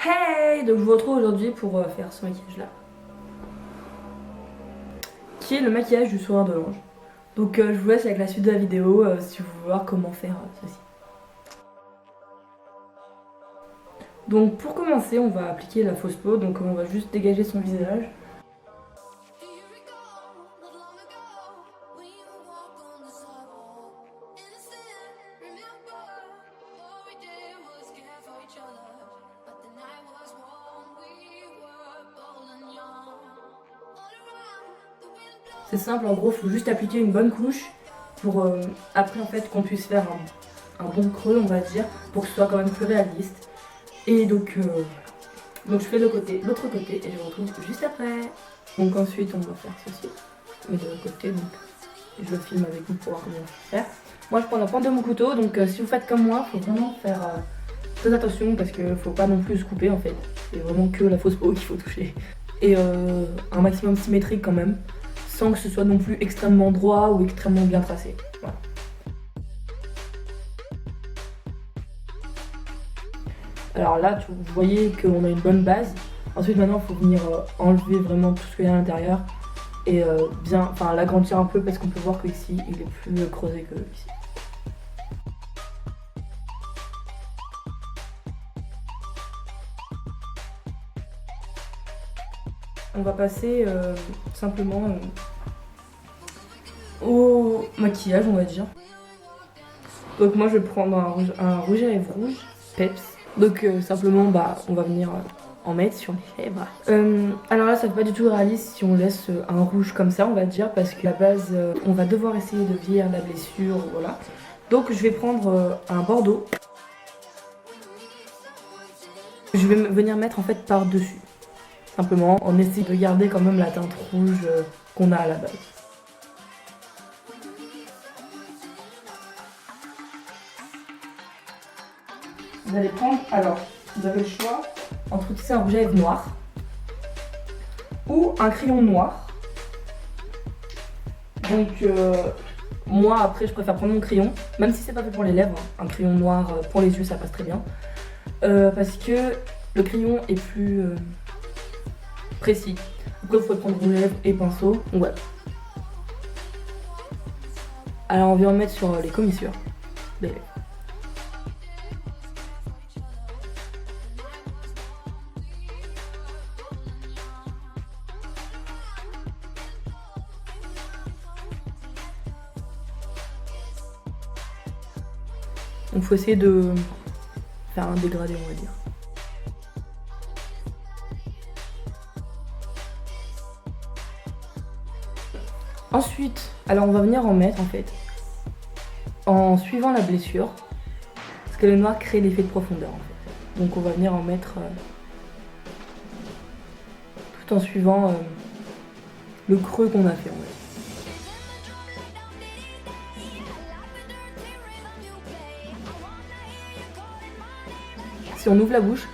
Hey! Donc je vous retrouve aujourd'hui pour faire ce maquillage là. Qui est le maquillage du sourire de l'ange. Donc je vous laisse avec la suite de la vidéo si vous voulez voir comment faire ceci. Donc pour commencer on va appliquer la fausse peau, donc on va juste dégager son visage. C'est simple, en gros, il faut juste appliquer une bonne couche pour après en fait qu'on puisse faire un bon creux, on va dire, pour que ce soit quand même plus réaliste. Et donc je fais l'autre côté et je vous retrouve juste après. Donc ensuite on va faire ceci, mais de l'autre côté, donc je le filme avec vous pour voir comment faire. Moi je prends la pointe de mon couteau, donc si vous faites comme moi, il faut vraiment faire très attention parce qu'il faut pas non plus se couper en fait. C'est vraiment que la fausse peau qu'il faut toucher. Et un maximum symétrique quand même, sans que ce soit non plus extrêmement droit ou extrêmement bien tracé. Voilà. Alors là, vous voyez qu'on a une bonne base. Ensuite, maintenant, il faut venir enlever vraiment tout ce qu'il y a à l'intérieur et bien, l'agrandir un peu parce qu'on peut voir qu'ici, il est plus creusé que ici. On va passer simplement au maquillage, on va dire. Donc moi, je vais prendre un rouge à lèvres rouge, Peps. Donc simplement, on va venir en mettre sur les lèvres. Alors là, ça fait pas du tout réaliste si on laisse un rouge comme ça, on va dire, parce que à la base, on va devoir essayer de vieillir la blessure, voilà. Donc je vais prendre un bordeaux. Je vais venir mettre en fait par-dessus. Simplement, on essaie de garder quand même la teinte rouge qu'on a à la base. Vous allez prendre, alors, vous avez le choix entre utiliser un rouge à lèvres noir ou un crayon noir. Donc, moi après, je préfère prendre mon crayon, même si c'est pas fait pour les lèvres. Un crayon noir pour les yeux, ça passe très bien. Parce que le crayon est plus précis. Après, vous pouvez prendre rouge à lèvres et pinceau. Ouais. Alors, on vient en mettre sur les commissures des lèvres. Donc il faut essayer de faire un dégradé, on va dire. Ensuite, alors on va venir en mettre en fait en suivant la blessure, parce que le noir crée l'effet de profondeur en fait. Donc on va venir en mettre tout en suivant le creux qu'on a fait en fait. Si on ouvre la bouche,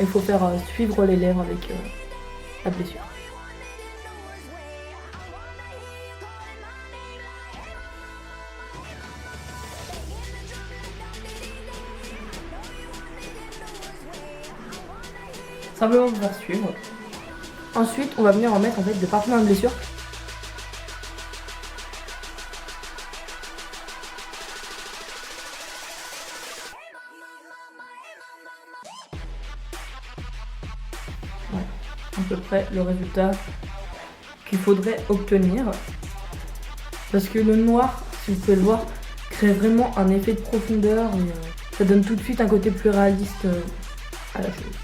il faut faire suivre les lèvres avec la blessure. Simplement pour faire suivre. Ensuite, on va venir en mettre en fait de partout dans la blessure. Voilà, à peu près le résultat qu'il faudrait obtenir. Parce que le noir, si vous pouvez le voir, crée vraiment un effet de profondeur et ça donne tout de suite un côté plus réaliste à la chose.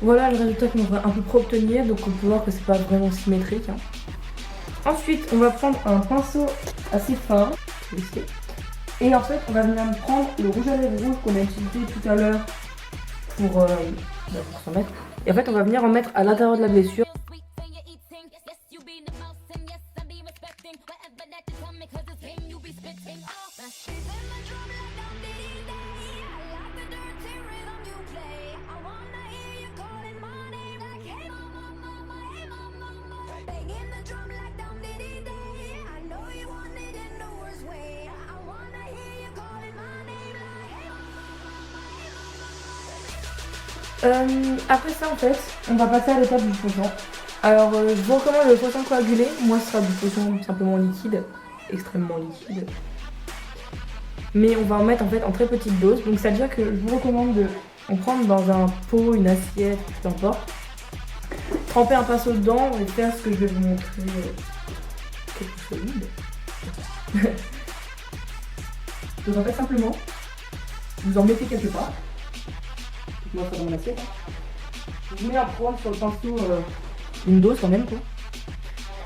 Voilà le résultat qu'on va à peu près obtenir, donc on peut voir que c'est pas vraiment symétrique. Hein. Ensuite, on va prendre un pinceau assez fin, et en fait, on va venir prendre le rouge à lèvres rouge qu'on a utilisé tout à l'heure pour s'en mettre. Et en fait, on va venir en mettre à l'intérieur de la blessure. Après ça en fait, on va passer à l'étape du fondant. Alors je vous recommande le fondant coagulé, moi ce sera du fondant simplement liquide, extrêmement liquide. Mais on va en mettre en fait en très petite dose, donc ça veut dire que je vous recommande de en prendre dans un pot, une assiette, peu importe. Tremper un pinceau dedans et faire ce que je vais vous montrer, quelque solide. Donc en fait simplement, vous en mettez quelque part. Moi ça dans mon assiette. Vous mettez à prendre sur le pinceau une dose quand même quoi.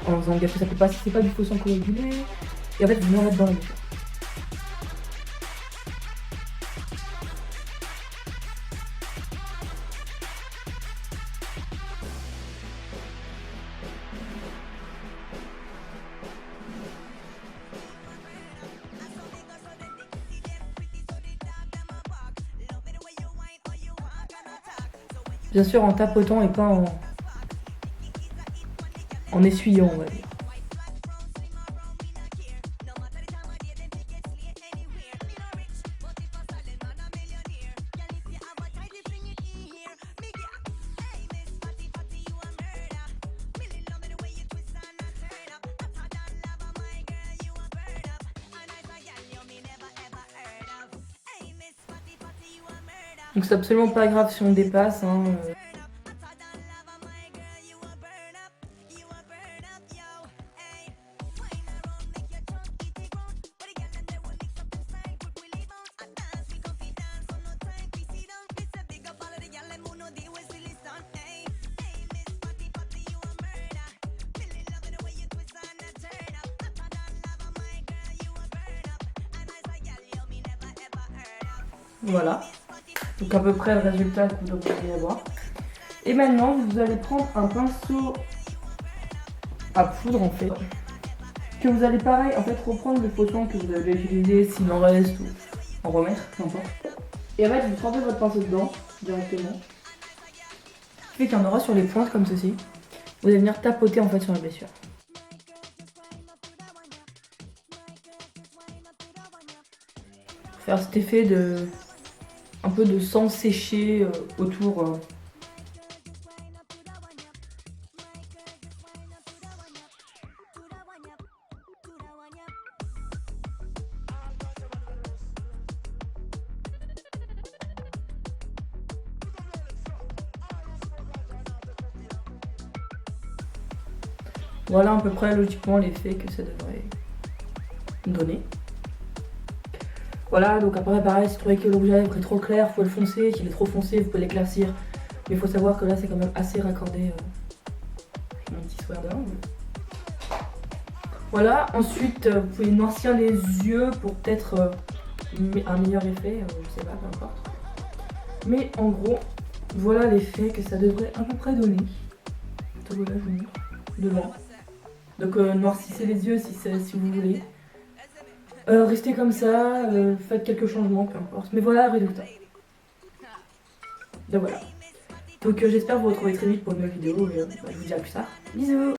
En faisant gaffe que ça peut pas, si c'est pas du faux sang coagulé. Et en fait vous mettez dans la bouche. Bien sûr en tapotant et pas en essuyant on va dire. Donc c'est absolument pas grave si on dépasse. Hein. Voilà. Donc à peu près le résultat que vous devriez avoir. Et maintenant, vous allez prendre un pinceau à poudre en fait. Que vous allez pareil, en fait, reprendre le faux sang que vous avez utilisé, s'il en reste, ou en remettre, peu importe. Et en fait, vous trempez votre pinceau dedans, directement. Ce qui fait qu'il y en aura sur les pointes comme ceci. Vous allez venir tapoter en fait sur la blessure. Faire cet effet de... un peu de sang séché autour. Voilà à peu près logiquement l'effet que ça devrait donner. Voilà, donc après pareil, si vous trouvez que le rouge à lèvres est trop clair, il faut le foncer, s'il est trop foncé, vous pouvez l'éclaircir. Mais il faut savoir que là c'est quand même assez raccordé. Mon petit sourire de langue. Voilà, ensuite vous pouvez noircir les yeux pour peut-être un meilleur effet, je sais pas, peu importe. Mais en gros, voilà l'effet que ça devrait à peu près donner. Voilà, je vous montre devant. Donc noircissez les yeux si vous voulez. Restez comme ça, faites quelques changements, peu importe. Mais voilà le résultat. Donc voilà. Donc j'espère vous retrouver très vite pour une nouvelle vidéo et je vous dis à plus tard. Bisous.